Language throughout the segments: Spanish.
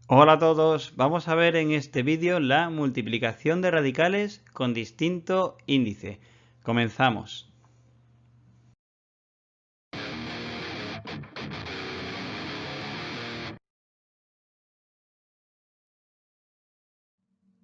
Hola a todos, vamos a ver en este vídeo la multiplicación de radicales con distinto índice. Comenzamos.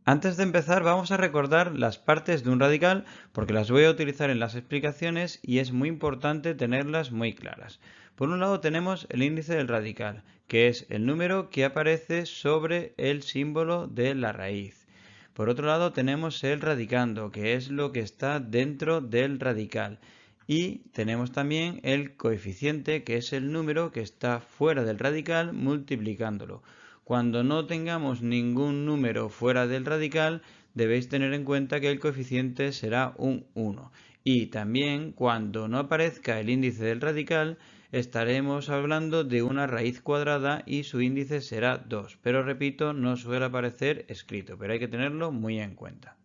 Antes de empezar vamos a recordar las partes de un radical porque las voy a utilizar en las explicaciones y es muy importante tenerlas muy claras. Por un lado tenemos el índice del radical, que es el número que aparece sobre el símbolo de la raíz. Por otro lado tenemos el radicando, que es lo que está dentro del radical. Y tenemos también el coeficiente, que es el número que está fuera del radical multiplicándolo. Cuando no tengamos ningún número fuera del radical, debéis tener en cuenta que el coeficiente será un 1. Y también cuando no aparezca el índice del radical, estaremos hablando de una raíz cuadrada y su índice será 2. Pero repito, no suele aparecer escrito, pero hay que tenerlo muy en cuenta.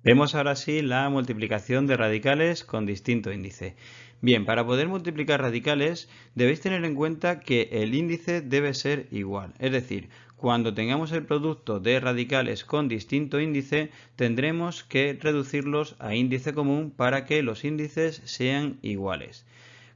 Vemos ahora sí la multiplicación de radicales con distinto índice. Bien, para poder multiplicar radicales debéis tener en cuenta que el índice debe ser igual. Es decir, cuando tengamos el producto de radicales con distinto índice, tendremos que reducirlos a índice común para que los índices sean iguales.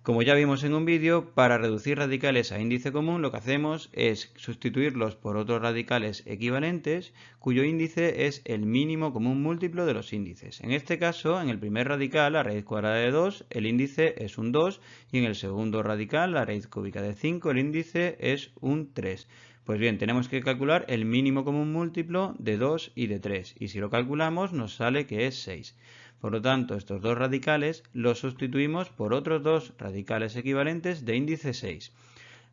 Como ya vimos en un vídeo, para reducir radicales a índice común lo que hacemos es sustituirlos por otros radicales equivalentes cuyo índice es el mínimo común múltiplo de los índices. En este caso, en el primer radical, la raíz cuadrada de 2, el índice es un 2 y en el segundo radical, la raíz cúbica de 5, el índice es un 3. Pues bien, tenemos que calcular el mínimo común múltiplo de 2 y de 3 y si lo calculamos nos sale que es 6. Por lo tanto, estos dos radicales los sustituimos por otros dos radicales equivalentes de índice 6.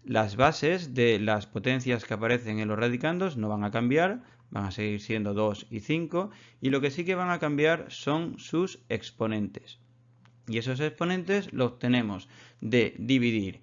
Las bases de las potencias que aparecen en los radicandos no van a cambiar, van a seguir siendo 2 y 5, y lo que sí que van a cambiar son sus exponentes. Y esos exponentes los obtenemos de dividir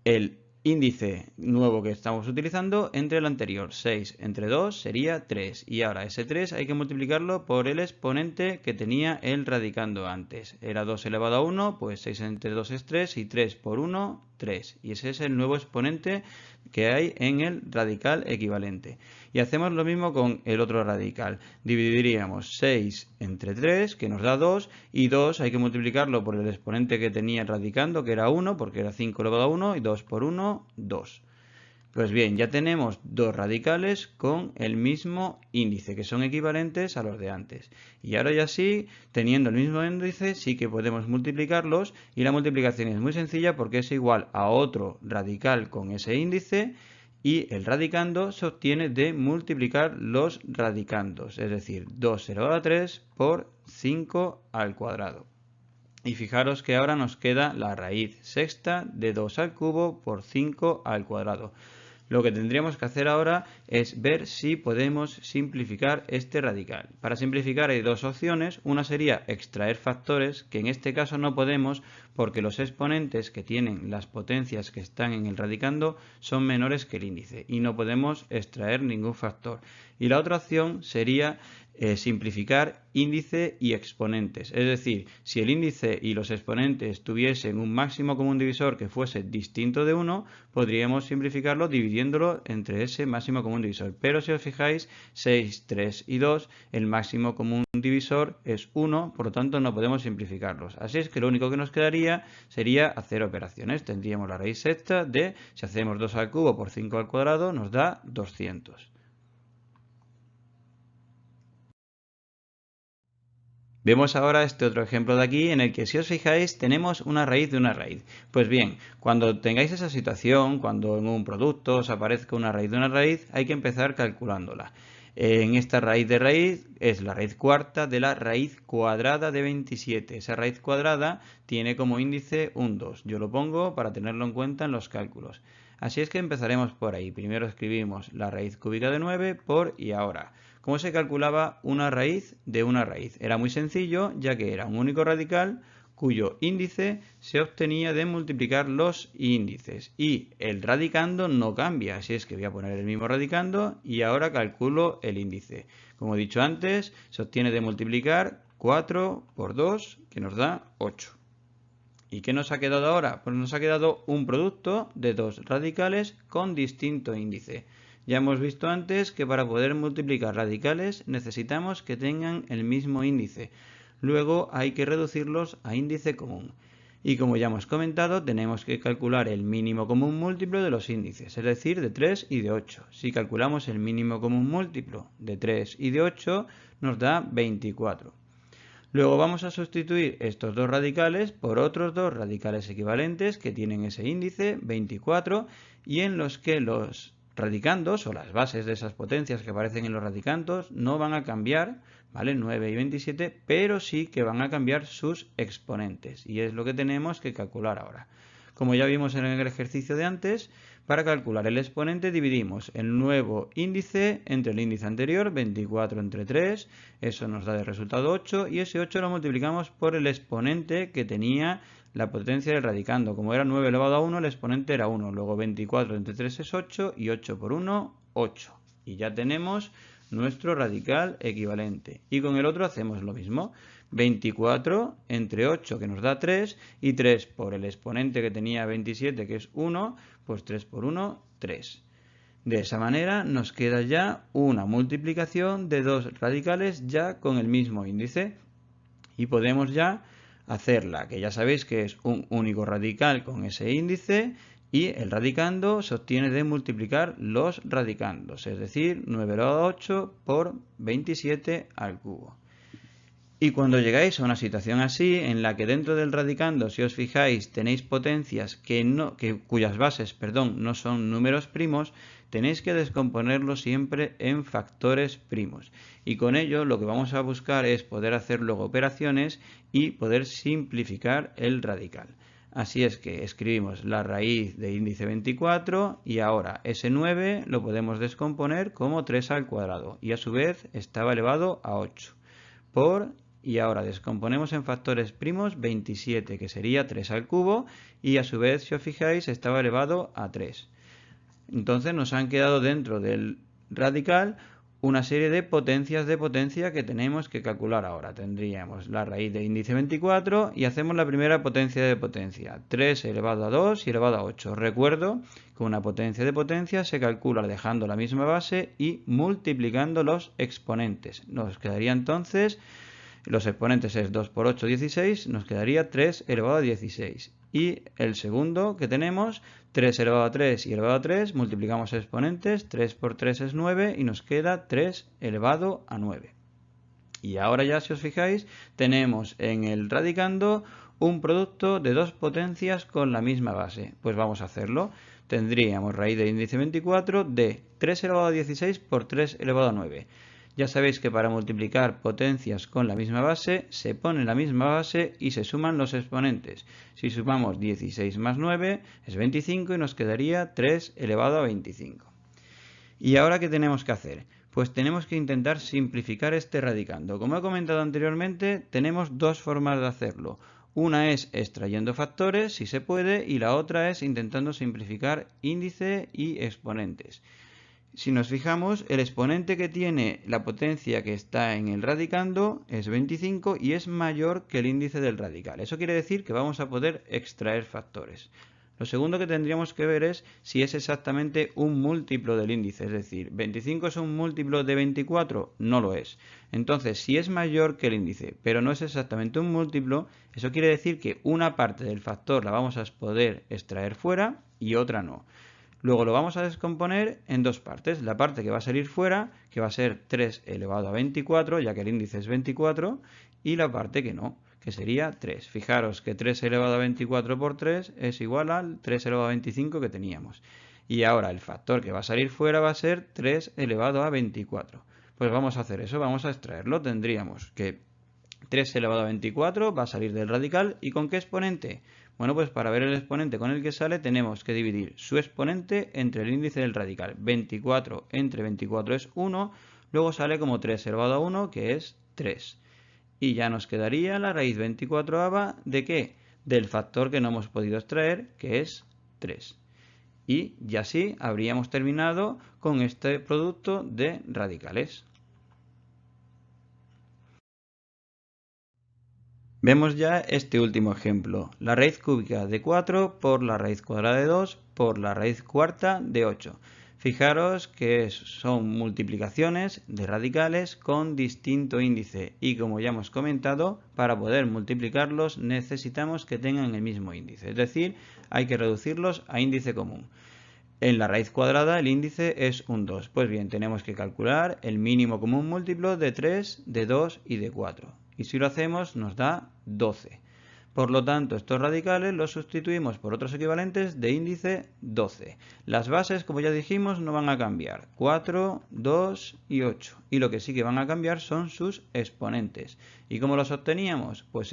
el índice nuevo que estamos utilizando entre el anterior. 6 entre 2 sería 3. Y ahora ese 3 hay que multiplicarlo por el exponente que tenía el radicando antes. Era 2 elevado a 1, pues 6 entre 2 es 3 y 3 por 1, 3. Y ese es el nuevo exponente que hay en el radical equivalente. Y hacemos lo mismo con el otro radical. Dividiríamos 6 entre 3, que nos da 2, y 2 hay que multiplicarlo por el exponente que tenía el radicando, que era 1, porque era 5 elevado a 1, y 2 por 1, 2. Pues bien, ya tenemos dos radicales con el mismo índice, que son equivalentes a los de antes. Y ahora ya sí, teniendo el mismo índice, sí que podemos multiplicarlos y la multiplicación es muy sencilla porque es igual a otro radical con ese índice y el radicando se obtiene de multiplicar los radicandos, es decir, 2 elevado a 3 por 5 al cuadrado. Y fijaros que ahora nos queda la raíz sexta de 2 al cubo por 5 al cuadrado. Lo que tendríamos que hacer ahora es ver si podemos simplificar este radical. Para simplificar hay dos opciones. Una sería extraer factores, que en este caso no podemos porque los exponentes que tienen las potencias que están en el radicando son menores que el índice y no podemos extraer ningún factor. Y la otra opción sería simplificar índice y exponentes. Es decir, si el índice y los exponentes tuviesen un máximo común divisor que fuese distinto de 1, podríamos simplificarlo dividiéndolo entre ese máximo común divisor. Pero si os fijáis, 6, 3 y 2, el máximo común divisor es 1, por lo tanto no podemos simplificarlos. Así es que lo único que nos quedaría sería hacer operaciones. Tendríamos la raíz sexta de, si hacemos 2 al cubo por 5 al cuadrado, nos da 200. Vemos ahora este otro ejemplo de aquí en el que si os fijáis tenemos una raíz de una raíz. Pues bien, cuando tengáis esa situación, cuando en un producto os aparezca una raíz de una raíz, hay que empezar calculándola. En esta raíz de raíz es la raíz cuarta de la raíz cuadrada de 27. Esa raíz cuadrada tiene como índice un 2. Yo lo pongo para tenerlo en cuenta en los cálculos. Así es que empezaremos por ahí. Primero escribimos la raíz cúbica de 9 por y ahora. ¿Cómo se calculaba una raíz de una raíz? Era muy sencillo, ya que era un único radical cuyo índice se obtenía de multiplicar los índices. Y el radicando no cambia, así es que voy a poner el mismo radicando y ahora calculo el índice. Como he dicho antes, se obtiene de multiplicar 4 por 2, que nos da 8. ¿Y qué nos ha quedado ahora? Pues nos ha quedado un producto de dos radicales con distinto índice. Ya hemos visto antes que para poder multiplicar radicales necesitamos que tengan el mismo índice. Luego hay que reducirlos a índice común. Y como ya hemos comentado, tenemos que calcular el mínimo común múltiplo de los índices, es decir, de 3 y de 8. Si calculamos el mínimo común múltiplo de 3 y de 8, nos da 24. Luego vamos a sustituir estos dos radicales por otros dos radicales equivalentes que tienen ese índice 24 y en los que los radicandos o las bases de esas potencias que aparecen en los radicandos no van a cambiar, ¿vale? 9 y 27, pero sí que van a cambiar sus exponentes y es lo que tenemos que calcular ahora. Como ya vimos en el ejercicio de antes, para calcular el exponente dividimos el nuevo índice entre el índice anterior, 24 entre 3, eso nos da de resultado 8, y ese 8 lo multiplicamos por el exponente que tenía la potencia del radicando. Como era 9 elevado a 1, el exponente era 1. Luego 24 entre 3 es 8 y 8 por 1, 8. Y ya tenemos nuestro radical equivalente. Y con el otro hacemos lo mismo. 24 entre 8 que nos da 3 y 3 por el exponente que tenía 27 que es 1, pues 3 por 1, 3. De esa manera nos queda ya una multiplicación de dos radicales ya con el mismo índice y podemos ya hacerla, que ya sabéis que es un único radical con ese índice y el radicando se obtiene de multiplicar los radicandos, es decir, 9 elevado a 8 por 27 al cubo. Y cuando llegáis a una situación así, en la que dentro del radicando, si os fijáis, tenéis potencias cuyas bases no son números primos, tenéis que descomponerlo siempre en factores primos. Y con ello lo que vamos a buscar es poder hacer luego operaciones y poder simplificar el radical. Así es que escribimos la raíz de índice 24 y ahora ese 9 lo podemos descomponer como 3 al cuadrado y a su vez estaba elevado a 8 y ahora descomponemos en factores primos 27, que sería 3 al cubo, y a su vez, si os fijáis, estaba elevado a 3. Entonces nos han quedado dentro del radical una serie de potencias de potencia que tenemos que calcular ahora. Tendríamos la raíz de índice 24 y hacemos la primera potencia de potencia, 3 elevado a 2 y elevado a 8. Recuerdo que una potencia de potencia se calcula dejando la misma base y multiplicando los exponentes. Nos quedaría entonces, los exponentes es 2 por 8, 16, nos quedaría 3 elevado a 16. Y el segundo que tenemos, 3 elevado a 3 y elevado a 3, multiplicamos exponentes, 3 por 3 es 9 y nos queda 3 elevado a 9. Y ahora ya, si os fijáis, tenemos en el radicando un producto de dos potencias con la misma base. Pues vamos a hacerlo. Tendríamos raíz de índice 24 de 3 elevado a 16 por 3 elevado a 9. Ya sabéis que para multiplicar potencias con la misma base, se pone la misma base y se suman los exponentes. Si sumamos 16 más 9 es 25 y nos quedaría 3 elevado a 25. ¿Y ahora qué tenemos que hacer? Pues tenemos que intentar simplificar este radicando. Como he comentado anteriormente, tenemos dos formas de hacerlo. Una es extrayendo factores, si se puede, y la otra es intentando simplificar índice y exponentes. Si nos fijamos, el exponente que tiene la potencia que está en el radicando es 25 y es mayor que el índice del radical. Eso quiere decir que vamos a poder extraer factores. Lo segundo que tendríamos que ver es si es exactamente un múltiplo del índice, es decir, ¿25 es un múltiplo de 24? No lo es. Entonces, si es mayor que el índice, pero no es exactamente un múltiplo, eso quiere decir que una parte del factor la vamos a poder extraer fuera y otra no. Luego lo vamos a descomponer en dos partes. La parte que va a salir fuera, que va a ser 3 elevado a 24, ya que el índice es 24, y la parte que no, que sería 3. Fijaros que 3 elevado a 24 por 3 es igual al 3 elevado a 25 que teníamos. Y ahora el factor que va a salir fuera va a ser 3 elevado a 24. Pues vamos a hacer eso, vamos a extraerlo. Tendríamos que 3 elevado a 24 va a salir del radical. ¿Y con qué exponente? Bueno, pues para ver el exponente con el que sale tenemos que dividir su exponente entre el índice del radical. 24 entre 24 es 1, luego sale como 3 elevado a 1, que es 3. Y ya nos quedaría la raíz 24ª ¿de qué? Del factor que no hemos podido extraer, que es 3. Y ya así habríamos terminado con este producto de radicales. Vemos ya este último ejemplo, la raíz cúbica de 4 por la raíz cuadrada de 2 por la raíz cuarta de 8. Fijaros que son multiplicaciones de radicales con distinto índice y como ya hemos comentado, para poder multiplicarlos necesitamos que tengan el mismo índice, es decir, hay que reducirlos a índice común. En la raíz cuadrada el índice es un 2. Pues bien, tenemos que calcular el mínimo común múltiplo de 3, de 2 y de 4. Y si lo hacemos nos da 12. Por lo tanto, estos radicales los sustituimos por otros equivalentes de índice 12. Las bases, como ya dijimos, no van a cambiar. 4, 2 y 8. Y lo que sí que van a cambiar son sus exponentes. ¿Y cómo los obteníamos? Pues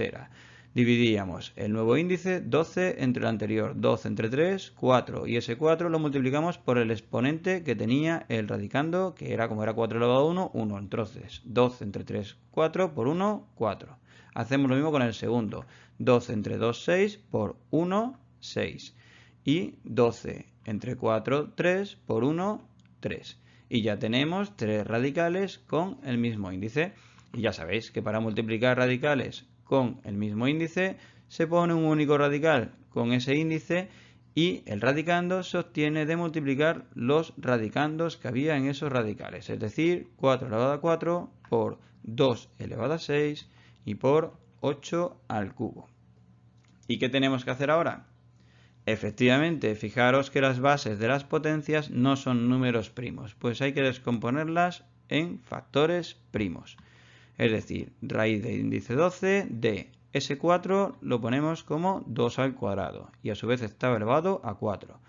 dividíamos el nuevo índice 12 entre el anterior, 12 entre 3, 4, y ese 4 lo multiplicamos por el exponente que tenía el radicando, que era como era 4 elevado a 1, 1. Entonces, 12 entre 3, 4, por 1, 4. Hacemos lo mismo con el segundo, 12 entre 2, 6, por 1, 6. Y 12 entre 4, 3, por 1, 3. Y ya tenemos tres radicales con el mismo índice. Y ya sabéis que para multiplicar radicales con el mismo índice, se pone un único radical con ese índice y el radicando se obtiene de multiplicar los radicandos que había en esos radicales, es decir, 4 elevado a 4 por 2 elevado a 6 y por 8 al cubo. ¿Y qué tenemos que hacer ahora? Efectivamente, fijaros que las bases de las potencias no son números primos, pues hay que descomponerlas en factores primos. Es decir, raíz de índice 12 de ese 4 lo ponemos como 2 al cuadrado y a su vez está elevado a 4.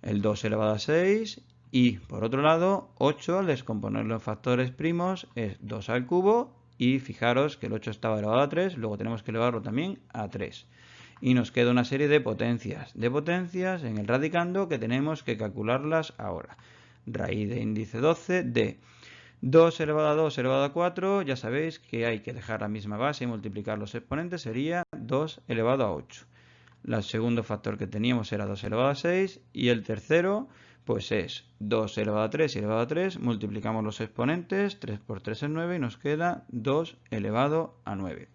El 2 elevado a 6 y por otro lado 8 al descomponerlo en factores primos es 2 al cubo y fijaros que el 8 estaba elevado a 3, luego tenemos que elevarlo también a 3. Y nos queda una serie de potencias en el radicando que tenemos que calcularlas ahora. Raíz de índice 12 de 2 elevado a 2 elevado a 4, ya sabéis que hay que dejar la misma base y multiplicar los exponentes, sería 2 elevado a 8. El segundo factor que teníamos era 2 elevado a 6 y el tercero pues es 2 elevado a 3 y elevado a 3, multiplicamos los exponentes, 3 por 3 es 9 y nos queda 2 elevado a 9.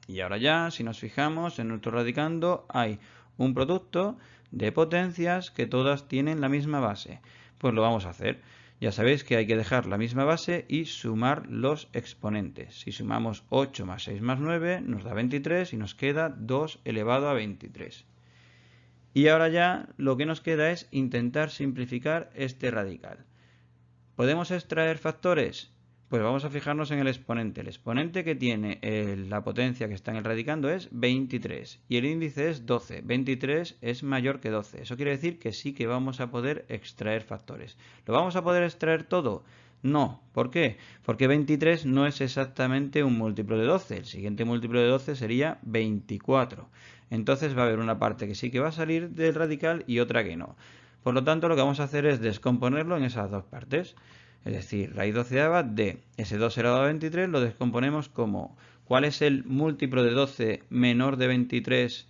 Y ahora ya, si nos fijamos en nuestro radicando, hay un producto de potencias que todas tienen la misma base. Pues lo vamos a hacer. Ya sabéis que hay que dejar la misma base y sumar los exponentes. Si sumamos 8 más 6 más 9 nos da 23 y nos queda 2 elevado a 23. Y ahora ya lo que nos queda es intentar simplificar este radical. ¿Podemos extraer factores? Pues vamos a fijarnos en el exponente. El exponente que tiene la potencia que está en el radicando es 23 y el índice es 12. 23 es mayor que 12. Eso quiere decir que sí que vamos a poder extraer factores. ¿Lo vamos a poder extraer todo? No. ¿Por qué? Porque 23 no es exactamente un múltiplo de 12. El siguiente múltiplo de 12 sería 24. Entonces va a haber una parte que sí que va a salir del radical y otra que no. Por lo tanto, lo que vamos a hacer es descomponerlo en esas dos partes. Es decir, raíz doceava de ese 2 elevado a 23 lo descomponemos como ¿cuál es el múltiplo de 12 menor de 23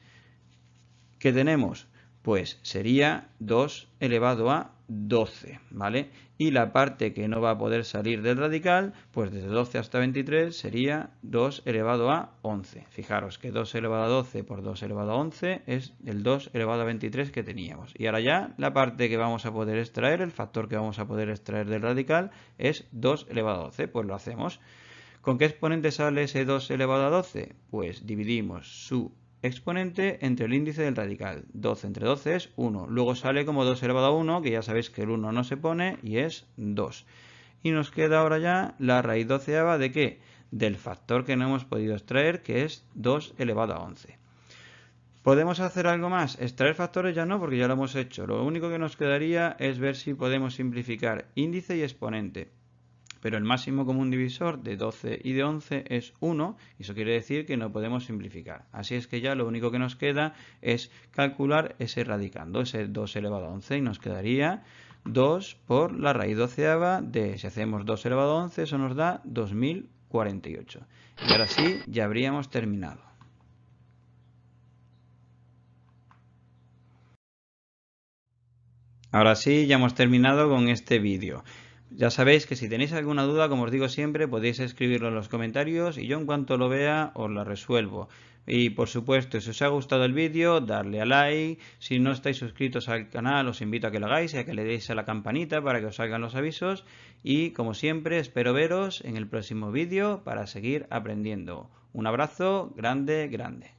que tenemos? Pues sería 2 elevado a 12, ¿vale? Y la parte que no va a poder salir del radical, pues desde 12 hasta 23 sería 2 elevado a 11. Fijaros que 2 elevado a 12 por 2 elevado a 11 es el 2 elevado a 23 que teníamos. Y ahora ya la parte que vamos a poder extraer, el factor que vamos a poder extraer del radical es 2 elevado a 12. Pues lo hacemos. ¿Con qué exponente sale ese 2 elevado a 12? Pues dividimos su exponente entre el índice del radical. 12 entre 12 es 1. Luego sale como 2 elevado a 1, que ya sabéis que el 1 no se pone y es 2. Y nos queda ahora ya la raíz doceava de ¿qué? Del factor que no hemos podido extraer, que es 2 elevado a 11. ¿Podemos hacer algo más? Extraer factores ya no, porque ya lo hemos hecho. Lo único que nos quedaría es ver si podemos simplificar índice y exponente. Pero el máximo común divisor de 12 y de 11 es 1, y eso quiere decir que no podemos simplificar. Así es que ya lo único que nos queda es calcular ese radicando, ese 2 elevado a 11, y nos quedaría 2 por la raíz doceava de, si hacemos 2 elevado a 11, eso nos da 2048. Y ahora sí, ya habríamos terminado. Ahora sí, ya hemos terminado con este vídeo. Ya sabéis que si tenéis alguna duda, como os digo siempre, podéis escribirlo en los comentarios y yo en cuanto lo vea os la resuelvo. Y por supuesto, si os ha gustado el vídeo, darle a like. Si no estáis suscritos al canal, os invito a que lo hagáis y a que le deis a la campanita para que os salgan los avisos. Y como siempre, espero veros en el próximo vídeo para seguir aprendiendo. Un abrazo grande, grande.